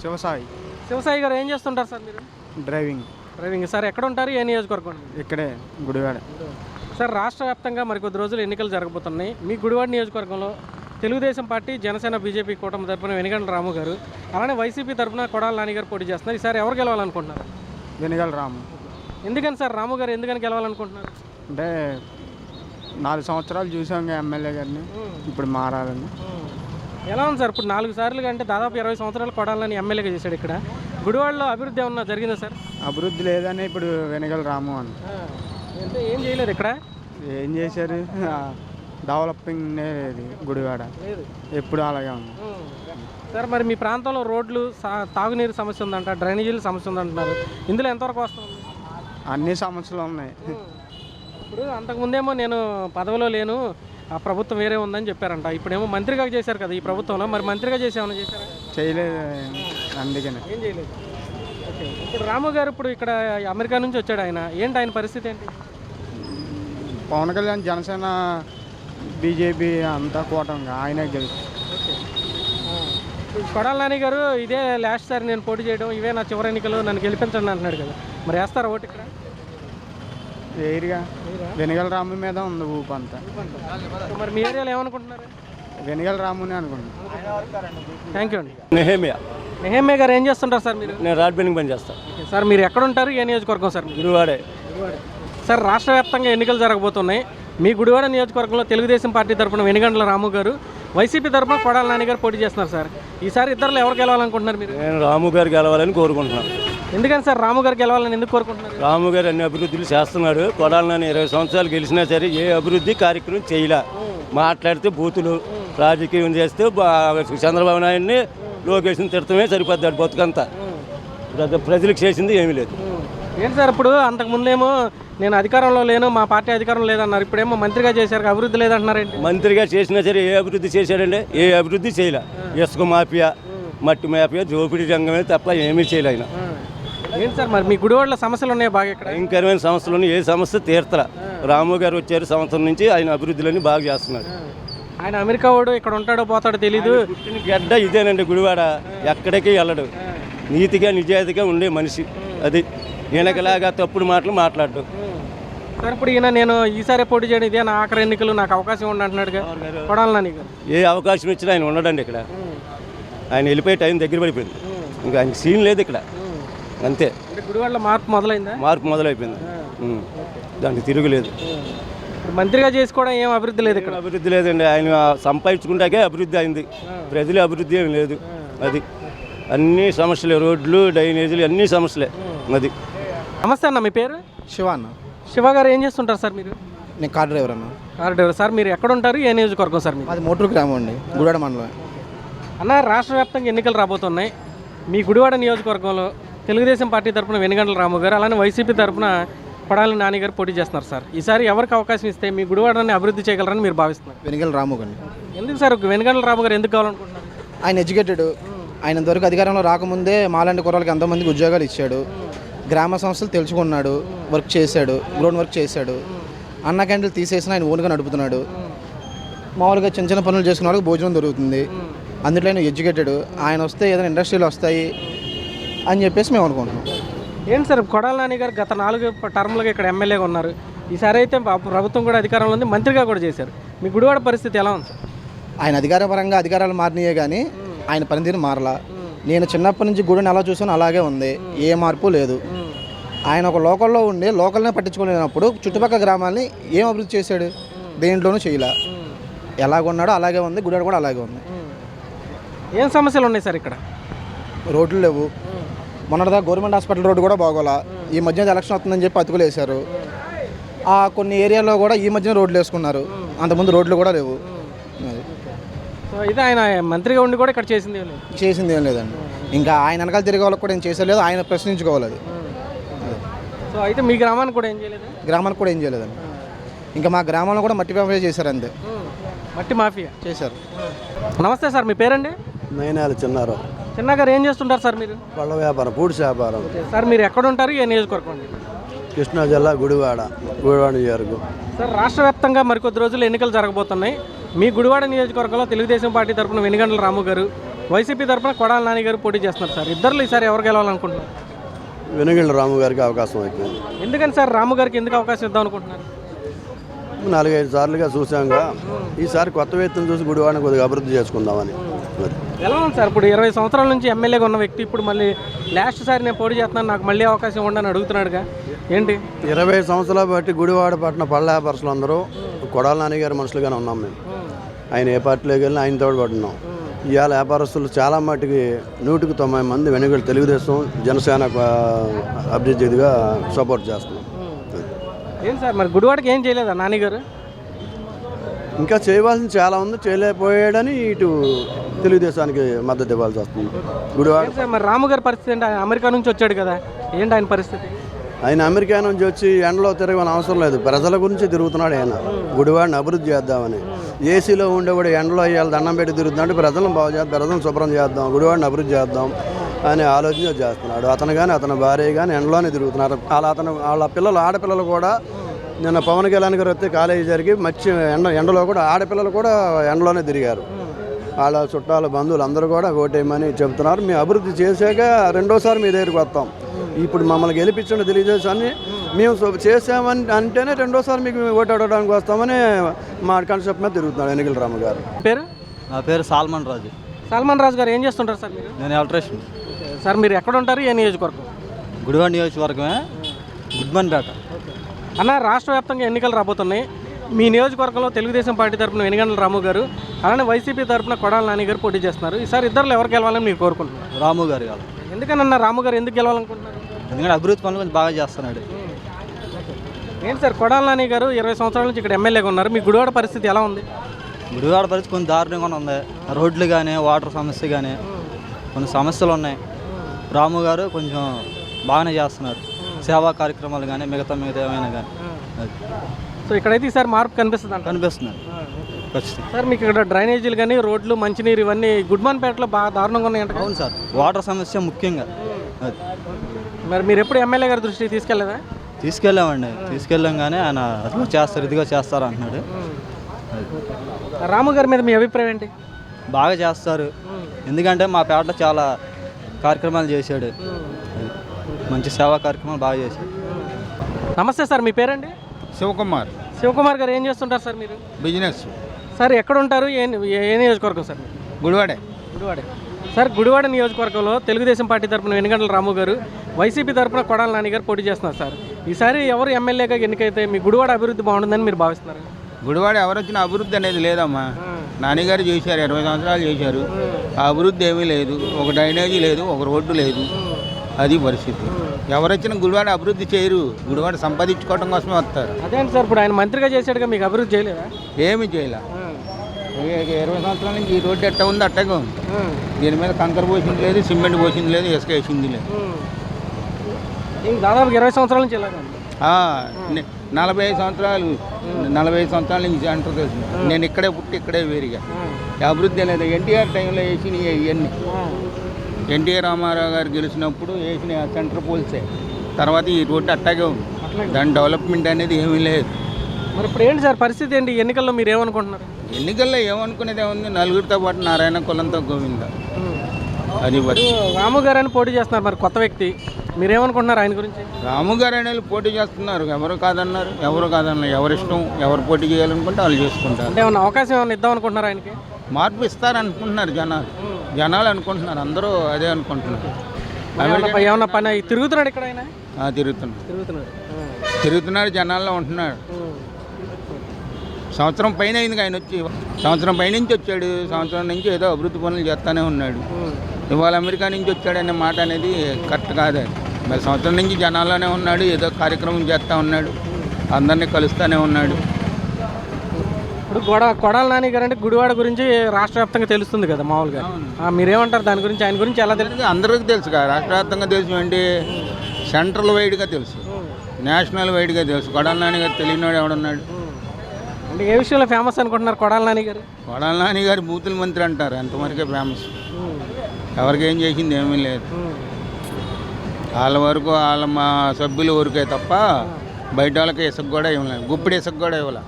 శివసాయి. శివసాయి గారు ఏం చేస్తుంటారు సార్ మీరు? డ్రైవింగ్ సార్ ఎక్కడ ఉంటారు? ఏ నియోజకవర్గం? ఇక్కడే గుడివాడ. సార్ రాష్ట్ర వ్యాప్తంగా మరికొద్ది రోజులు ఎన్నికలు జరగబోతున్నాయి. మీ గుడివాడ నియోజకవర్గంలో తెలుగుదేశం పార్టీ, జనసేన, బీజేపీ కూటమి తరపున వెనిగండ్ల రాము గారు, అలానే వైసీపీ తరపున కొడాల నాని గారు పోటీ చేస్తున్నారు. ఈసారి ఎవరు గెలవాలనుకుంటున్నారు? వెనిగల్ రాము. ఎందుకని సార్ రాము గారు ఎందుకని గెలవాలనుకుంటున్నారు? అంటే 4 సంవత్సరాలు చూసాం ఎమ్మెల్యే గారిని, ఇప్పుడు మారాలని. ఎలా ఉంది సార్? ఇప్పుడు 4 సార్లుగా అంటే దాదాపు 20 సంవత్సరాలు కొడాలని ఎమ్మెల్యేగా చేశాడు. ఇక్కడ గుడివాడలో అభివృద్ధి ఏమన్నా జరిగిందా సార్? అభివృద్ధి లేదని ఇప్పుడు వెనిగల్ రాము అని. అంటే ఏం చేయలేదు ఇక్కడ? ఏం చేశారు? డెవలపింగ్ లేదు గుడివాడ, ఎప్పుడు అలాగే ఉంది సార్. మరి మీ ప్రాంతంలో రోడ్లు, తాగునీరు సమస్య ఉందంట, డ్రైనేజీల సమస్య ఉందంటున్నారు. ఇందులో ఎంతవరకు వస్తుంది? అన్ని సమస్యలు ఉన్నాయి. ఇప్పుడు అంతకుముందేమో నేను పదవిలో లేను, ఆ ప్రభుత్వం వేరే ఉందని చెప్పారంట. ఇప్పుడేమో మంత్రిగా చేశారు కదా ఈ ప్రభుత్వంలో, మరి మంత్రిగా చేసేమన్నా చేశారా? చేయలేదు, అందుకనే ఏం చేయలేదు. ఓకే, ఇప్పుడు రాము గారు ఇప్పుడు ఇక్కడ అమెరికా నుంచి వచ్చాడు. ఆయన పరిస్థితి ఏంటి? పవన్ కళ్యాణ్, జనసేన, బీజేపీ అంతా కూటమిగా ఆయనే గెలుస్తుంది. కొడాల నాని గారు ఇదే లాస్ట్ సారి నేను పోటీ చేయడం, ఇవే నా చివరి ఎన్నికలు, నన్ను గెలిపించండి అంటున్నాడు కదా, మరి వేస్తారా ఓటు ఇక్కడ? వేరుగా వెనిగల్ రాము మీద ఉంది ఊపు అంతా. మరి మీ ఏరియాలో ఏమనుకుంటున్నారు? వెనిగల్ రాముని అనుకుంటున్నాను. థ్యాంక్ యూ అండి. నెహేమియా గారు ఏం చేస్తుంటారు సార్ మీరు? నేను రాడ్ బెండింగ్ పని చేస్తాను సార్. మీరు ఎక్కడ ఉంటారు? ఏ నియోజకవర్గం సార్? గుడివాడే. సార్ రాష్ట్ర వ్యాప్తంగా ఎన్నికలు జరగబోతున్నాయి. మీ గుడివాడ నియోజకవర్గంలో తెలుగుదేశం పార్టీ తరపున వెనిగండ్ల రాము గారు, వైసీపీ తరపున కొడాల నాని గారు పోటీ చేస్తున్నారు సార్. ఈసారి ఇద్దరు ఎవరు గెలవాలనుకుంటున్నారు మీరు? నేను రాము గారు గెలవాలని కోరుకుంటున్నాను. ఎందుకని సార్ రాము గారు గెలవాలని ఎందుకు కోరుకుంటున్నారు? రాము గారు అన్ని అభివృద్ధులు చేస్తున్నాడు. కొడాల నాని 20 సంవత్సరాలు గెలిచినా సరే ఏ అభివృద్ధి కార్యక్రమం చేయలే. మాట్లాడితే బూతులు, రాజకీయం చేస్తే చంద్రబాబు నాయుడిని, లోకేష్ని తిడతమే సరిపోద్దాడు బతుకంతా. ప్రజలకు చేసింది ఏమీ లేదు. ఏంటి సార్ ఇప్పుడు అంతకుముందేమో నేను అధికారంలో లేను, మా పార్టీ అధికారం లేదన్నారు, ఇప్పుడేమో మంత్రిగా చేశారు, అభివృద్ధి లేదంటున్నారేంటి? మంత్రిగా చేసినా సరే ఏ అభివృద్ధి చేశాడంటే ఏ అభివృద్ధి చేయలే. ఇసుక మాఫియా, మట్టి మాఫియా, జోపిడి రంగమే తప్ప ఏమీ చేయలే ఆయన. ఏంటి సార్ మరి మీ గుడివాడలో సమస్యలు ఉన్నాయి బాగా? ఇక్కడ భయంకరమైన సమస్యలు, ఏ సమస్య తీర్తల. రాము గారు వచ్చారు సంవత్సరం నుంచి, ఆయన అభివృద్ధులన్నీ బాగా చేస్తున్నాడు. ఆయన అమెరికా వాడు, ఇక్కడ ఉంటాడో పోతాడో తెలీదు. గడ్డ ఇదేనండి గుడివాడ, ఎక్కడికి వెళ్ళడు. నీతిగా నిజాయితీగా ఉండే మనిషి. అది వెనకలాగా తప్పుడు మాటలు మాట్లాడు సార్. ఇప్పుడు ఈయన నేను ఈసారి పోటీ చేయడం ఇదే నా ఆఖరి ఎన్నికలు, నాకు అవకాశం ఉండి అంటున్నాడుగా కొడాల నాని గారు. ఏ అవకాశం ఇచ్చినా ఆయన ఉండడండి ఇక్కడ. ఆయన వెళ్ళిపోయే టైం దగ్గర పడిపోయింది. ఇంకా ఆయన సీన్ లేదు ఇక్కడ, అంతే. గుడివాడలో మార్పు మొదలైందా? మార్పు మొదలైపోయింది, దానికి తిరుగులేదు. మంత్రిగా చేసుకోవడం ఏం అభివృద్ధి లేదు ఇక్కడ. అభివృద్ధి లేదండి. ఆయన సంపాదించుకుంటాకే అభివృద్ధి అయింది, ప్రజల అభివృద్ధి ఏమి లేదు. అది అన్ని సమస్యలే, రోడ్లు, డ్రైనేజీలు అన్ని సమస్యలే. అది. నమస్తే అన్న, మీ పేరు? శివ అన్న. శివ గారు ఏం చేస్తుంటారు సార్ మీరు? నేను కార్ డ్రైవర్ అన్న. Car driver sir. మీరు ఎక్కడ ఉంటారు? ఏ నియోజకవర్గం సార్? అది మోటూరు గ్రామం అండి, గుడివాడ మండలం. అన్న రాష్ట్ర వ్యాప్తంగా ఎన్నికలు రాబోతున్నాయి. మీ గుడివాడ నియోజకవర్గంలో తెలుగుదేశం పార్టీ తరపున వెనిగండ్ల రాము గారు, అలానే వైసీపీ తరపున కొడాలి నాని గారు పోటీ చేస్తున్నారు సార్. ఈసారి ఎవరికి అవకాశం ఇస్తే మీ గుడివాడని అభివృద్ధి చేయగలరని మీరు భావిస్తున్నారు? వెనిగండ్ల రాము గారిని. ఎందుకు సార్ వెనిగండ్ల రాము గారు ఎందుకు కావాలనుకుంటున్నారు? ఆయన ఎడ్యుకేటెడ్. ఆయన ఇంతవరకు అధికారంలో రాకముందే మాలాంటి కుర్రాళ్ళకి ఎంతోమందికి ఉద్యోగాలు ఇచ్చాడు. గ్రామ సంస్థలు తెలుసుకున్నాడు, వర్క్ చేశాడు, గ్రౌండ్ వర్క్ చేశాడు. అన్న క్యాంటీన్లు తీసేసిన ఆయన ఓన్గా నడుపుతున్నాడు. మామూలుగా చిన్న చిన్న పనులు చేసుకున్న వాళ్ళకి భోజనం దొరుకుతుంది. అందులో ఆయన ఎడ్యుకేటెడ్. ఆయన వస్తే ఏదైనా ఇండస్ట్రీలు వస్తాయి అని చెప్పేసి మేము అనుకుంటున్నాం. ఏంటి సార్ కొడాల నాని గారు గత 4 టర్మ్లుగా ఇక్కడ ఎమ్మెల్యేగా ఉన్నారు. ఈసారి అయితే ప్రభుత్వం కూడా అధికారంలో ఉంది, మంత్రిగా కూడా చేశారు. మీ గుడివాడ పరిస్థితి ఎలా ఉంది సార్? ఆయన అధికారపరంగా అధికారాలు మారినాయే కానీ ఆయన పనితీరు మారలా. నేను చిన్నప్పటి నుంచి గుడిని ఎలా చూసాను అలాగే ఉంది, ఏ మార్పు లేదు. ఆయన ఒక లోకల్లో ఉండి లోకల్నే పట్టించుకోలేనప్పుడు చుట్టుపక్కల గ్రామాలని ఏం అభివృద్ధి చేశాడు? దేంట్లోనూ చేయలే. ఎలాగున్నాడో అలాగే ఉంది, గుడి కూడా అలాగే ఉంది. ఏం సమస్యలు ఉన్నాయి సార్ ఇక్కడ? రోడ్లు లేవు. మొన్నటిదా గవర్నమెంట్ హాస్పిటల్ రోడ్డు కూడా బాగోలా. ఈ మధ్యన ఎలక్షన్ వస్తుందని చెప్పి అతుకులు వేశారు. కొన్ని ఏరియాలో కూడా ఈ మధ్యన రోడ్లు వేసుకున్నారు, అంతకుముందు రోడ్లు కూడా లేవు. సో ఇది ఆయన మంత్రిగా ఉండి కూడా ఇక్కడ చేసింది ఏం లేదండి. ఇంకా ఆయన వెనకాల తిరిగే వాళ్ళకి కూడా ఏం చేసేలేదు, ఆయన ప్రశ్నించుకోవాలి. అది. సో అయితే మీ గ్రామానికి కూడా ఏం చేయలేదు? గ్రామానికి కూడా ఏం చేయలేదండి. ఇంకా మా గ్రామంలో కూడా మట్టి మాఫియా చేశారు, అంతే. మట్టి మాఫియా చేశారు. నమస్తే సార్, మీ పేరండి? నయనాలు చిన్నారు. చిన్న గారు ఏం చేస్తుంటారు సార్ మీరు? పళ్ళ వ్యాపారం, ఫ్రూట్స్ వ్యాపారం. సార్ మీరు ఎక్కడ ఉంటారు? ఏ నియోజకవర్గం? కృష్ణా జిల్లా గుడివాడ నియోజకవర్గం. సార్ రాష్ట్ర వ్యాప్తంగా మరికొద్ది రోజులు ఎన్నికలు జరగబోతున్నాయి. మీ గుడివాడ నియోజకవర్గంలో తెలుగుదేశం పార్టీ తరపున వెనిగండ్ల రాము గారు, వైసీపీ తరఫున కొడాల నాని గారు పోటీ చేస్తున్నారు సార్. ఇద్దరు ఈసారి ఎవరు గెలవాలనుకుంటున్నారు? వెనుగండ్ల రాము గారికి అవకాశం అయిపోయింది. ఎందుకని సార్ రాము గారికి ఎందుకు అవకాశం ఇద్దాం అనుకుంటున్నారు? 4-5 సార్లుగా చూసాంగా, ఈసారి కొత్త వ్యక్తిని చూసి గుడివాడని కొద్దిగా అభివృద్ధి చేసుకుందామని. ఎలా ఉంది సార్? ఇప్పుడు 20 సంవత్సరాల నుంచి ఎమ్మెల్యేగా ఉన్న వ్యక్తి ఇప్పుడు మళ్ళీ లాస్ట్ సారి నేను పోటీ చేస్తున్నాను, నాకు మళ్ళీ అవకాశం ఉండని అడుగుతున్నాడుగా, ఏంటి? 20 సంవత్సరాల బట్టి గుడివాడ పట్టిన పళ్ళ వ్యాపారస్తులు అందరూ కొడాల నాని గారి మనుషులుగానే ఉన్నాం మేము. ఆయన ఏ పార్టీలోకి వెళ్ళినా ఆయన తోడు పడుతున్నాం. ఇవాళ వ్యాపారస్తులు చాలా మటుకి 100-90 మంది వెనుగండ్ల తెలుగుదేశం జనసేన అభ్యర్థిగా సపోర్ట్ చేస్తున్నాం. ఏం సార్ మరి గుడివాడకి ఏం చేయలేదా నాని గారు? ఇంకా చేయవలసింది చాలా ఉంది, చేయలేకపోయాడని ఇటు తెలుగుదేశానికి మద్దతు ఇవ్వాల్సి వస్తుంది. గుడివాడ ఏం సార్ మరి రాము గారి పరిస్థితి ఏంటి? ఆయన అమెరికా నుంచి వచ్చాడు కదా, ఏంటి ఆయన పరిస్థితి? ఆయన అమెరికా నుంచి వచ్చి ఎండలో తిరగని అవసరం లేదు, ప్రజల గురించి తిరుగుతున్నాడు. ఆయన గుడివాడిని అభివృద్ధి చేద్దామని. ఏసీలో ఉండే కూడా ఎండలో అయ్యాలి దండం పెట్టి తిరుగుతున్నాడు. ప్రజలను బాగు చేద్దాం, ప్రజలను శుభ్రం చేద్దాం, గుడివాడిని అభివృద్ధి చేద్దాం అనే ఆలోచన చేస్తున్నాడు. అతను కానీ అతని భార్య కానీ ఎండలోనే తిరుగుతున్నారు. వాళ్ళ పిల్లలు ఆడపిల్లలు కూడా నిన్న పవన్ కళ్యాణ్ గారు వస్తే కాలేజీ జరిగి ఎండలో కూడా ఆడపిల్లలు కూడా ఎండలోనే తిరిగారు. వాళ్ళ చుట్టాలు బంధువులు అందరూ కూడా ఓటేయమని చెబుతున్నారు. మేము అభివృద్ధి చేశాక రెండోసారి మీ దగ్గరికి వస్తాం. ఇప్పుడు మమ్మల్ని గెలిపించండి తెలియజేసాన్ని మేము చేసామని అంటేనే రెండోసారి మీకు ఓటు అడగడానికి వస్తామని మా కాన్సెప్ట్ మీద తిరుగుతున్నాడు వెనుగల రాము గారు. పేరు? నా పేరు సాల్మన్ రాజు. సల్మాన్ రాజు గారు ఏం చేస్తుంటారు సార్ మీరు? నేను ఎలక్ట్రీషియన్. సార్ మీరు ఎక్కడ ఉంటారు? ఏ నియోజకవర్గం? గుడివాడ నియోజకవర్గమే, గుడ్మన్పేట. అన్న, రాష్ట్ర వ్యాప్తంగా ఎన్నికలు రాబోతున్నాయి. మీ నియోజకవర్గంలో తెలుగుదేశం పార్టీ తరఫున వెనుగండ్ల రాము గారు, అలానే వైసీపీ తరఫున కొడాల నాని గారు పోటీ చేస్తున్నారు. ఈసారి ఇద్దరు ఎవరు గెలవాలని మీరు కోరుకుంటున్నారు? రాము గారు కాదు. ఎందుకనన్నా రాము గారు ఎందుకు గెలవాలనుకుంటున్నారు? ఎందుకంటే అభివృద్ధి పనులు కొంచెం బాగా చేస్తున్నాడు. ఏంటి సార్, కొడాల నాని గారు 20 సంవత్సరాల నుంచి ఇక్కడ ఎమ్మెల్యేగా ఉన్నారు. మీ గుడివాడ పరిస్థితి ఎలా ఉంది? గుడివాడ పరిస్థితి కొంచెం దారుణంగా ఉంది. రోడ్లు కానీ వాటర్ సమస్య కానీ కొన్ని సమస్యలు ఉన్నాయి. రాము గారు కొంచెం బాగానే చేస్తున్నారు. సేవా కార్యక్రమాలు కానీ మిగతా ఏమైనా కానీ సో ఇక్కడైతే ఈసారి మార్పు కనిపిస్తుంది అంట. కనిపిస్తున్నారు ఖచ్చితంగా. సార్ మీకు ఇక్కడ డ్రైనేజీలు కానీ రోడ్లు మంచినీరు ఇవన్నీ గుడ్మన్పేటలో బాగా దారుణంగా ఉన్నాయంట. అవును సార్, వాటర్ సమస్య ముఖ్యంగా. అది మరి మీరు ఎప్పుడు ఎమ్మెల్యే గారి దృష్టికి తీసుకెళ్ళదా? తీసుకెళ్ళాం కానీ ఆయన అదిగో చేస్తారు ఇదిగో చేస్తారు అంటున్నాడు. రాము గారి మీద మీ అభిప్రాయం ఏంటి? బాగా చేస్తారు, ఎందుకంటే మా పేటలో చాలా కార్యక్రమాలు చేశాడు. మంచి సేవా కార్యక్రమాలు బాగా చేశాడు. నమస్తే సార్, మీ పేరండి? శివకుమార్. శివకుమార్ గారు ఏం చేస్తుంటారు సార్ మీరు? బిజినెస్. సార్ ఎక్కడ ఉంటారు? ఏ నియోజకవర్గం సార్? గుడివాడే. గుడివాడే. సార్ గుడివాడ నియోజకవర్గంలో తెలుగుదేశం పార్టీ తరఫున వెనుగండ్ల రాము గారు, వైసీపీ తరఫున కొడాల నాని గారు పోటీ చేస్తున్నారు సార్. ఈసారి ఎవరు ఎమ్మెల్యేగా ఎన్నికైతే మీ గుడివాడ అభివృద్ధి బాగుంటుందని మీరు భావిస్తున్నారు? గుడివాడ ఎవరు వచ్చిన అభివృద్ధి అనేది లేదమ్మా. నాన్నగారు చేశారు, 20 సంవత్సరాలు చేశారు. ఆ అభివృద్ధి ఏమీ లేదు. ఒక డ్రైనేజీ లేదు, ఒక రోడ్డు లేదు. అది పరిస్థితి. ఎవరు వచ్చినా గుడివాడ అభివృద్ధి చేయరు. గుడివాడ సంపాదించుకోవడం కోసమే వస్తారు. అదేంటి సార్, ఇప్పుడు ఆయన మంత్రిగా చేశాడుగా, మీకు అభివృద్ధి చేయలేదా? ఏమీ చేయలే. 20 సంవత్సరాల నుంచి ఈ రోడ్డు ఎట్ట ఉంది అట్టగా ఉంది. దీని మీద కంకర పోసింది లేదు, సిమెంట్ పోసింది లేదు, ఇసుక వేసింది లేదు. దాదాపు 20 సంవత్సరాల నుంచి ఇలాగా 45 సంవత్సరాల నుంచి అంటారు తెలుసు. నేను ఇక్కడే పుట్టి ఇక్కడే వేరుగా. అభివృద్ధి లేదు. ఎన్టీఆర్ టైంలో వేసినవి ఇవన్నీ. ఎన్టీఆర్ రామారావు గారు గెలిచినప్పుడు వేసిన సెంటర్ పోల్సే. తర్వాత ఈ రోడ్డు అట్టాగే ఉంది. దాని డెవలప్మెంట్ అనేది ఏమీ లేదు. మరి ఇప్పుడు ఏంటి సార్ పరిస్థితి ఏంటి? ఎన్నికల్లో మీరు ఏమనుకుంటున్నారు? ఎన్నికల్లో ఏమనుకునేది ఏముంది, నలుగురితో పాటు నారాయణ కులంతో గోవింద. అది రాము గారు అని పోటీ చేస్తున్నారు, మరి కొత్త వ్యక్తి, మీరేమనుకుంటున్నారు ఆయన గురించి? రాము గారు అనేది పోటీ చేస్తున్నారు. ఎవరు కాదన్నారు? ఎవరిష్టం, ఎవరు పోటీ చేయాలనుకుంటే వాళ్ళు చేసుకుంటారు. అంటే ఏమన్నా అవకాశం ఏమైనా ఇద్దాం అనుకుంటున్నారు ఆయనకి? మార్పు ఇస్తారనుకుంటున్నారు జనాలు అనుకుంటున్నారు. అందరూ అదే అనుకుంటున్నారు. ఏమన్నా పని తిరుగుతున్నాడు ఇక్కడ ఆయన? తిరుగుతున్నాడు, జనాల్లో ఉంటున్నాడు. సంవత్సరం పైన అయింది ఆయన వచ్చి. సంవత్సరం పైనుంచి వచ్చాడు. సంవత్సరం నుంచి ఏదో అభివృద్ధి పనులు చేస్తూనే ఉన్నాడు. ఇవాళ అమెరికా నుంచి వచ్చాడనే మాట అనేది కరెక్ట్ కాదు. మరి సంవత్సరం నుంచి జనాల్లోనే ఉన్నాడు, ఏదో కార్యక్రమం చేస్తూ ఉన్నాడు, అందరినీ కలుస్తూనే ఉన్నాడు. ఇప్పుడు కొడాల నాని గారు అంటే గుడివాడ గురించి రాష్ట్ర వ్యాప్తంగా తెలుస్తుంది కదా మామూలుగా. మీరేమంటారు దాని గురించి? ఆయన గురించి ఎలా తెలుసు? అందరికీ తెలుసు కదా, రాష్ట్ర వ్యాప్తంగా తెలుసు. ఏంటి, సెంట్రల్ వైడ్గా తెలుసు, నేషనల్ వైడ్గా తెలుసు. కొడాల నాని గారు తెలియనివాడు ఎవడున్నాడు? అంటే ఏ విషయంలో ఫేమస్ అనుకుంటున్నారు కొడాల నాని గారు? కొడాల నాని గారు బూతుల మంత్రి అంటారు, ఎంతవరకే ఫేమస్. ఎవరికి ఏం చేసింది ఏమీ లేదు. వాళ్ళ వరకు వాళ్ళ మా సభ్యుల వరకే తప్ప బయట వాళ్ళకి ఇసుక కూడా ఇవ్వలేదు. గుప్పిడి ఇసుక కూడా ఇవ్వలేదు.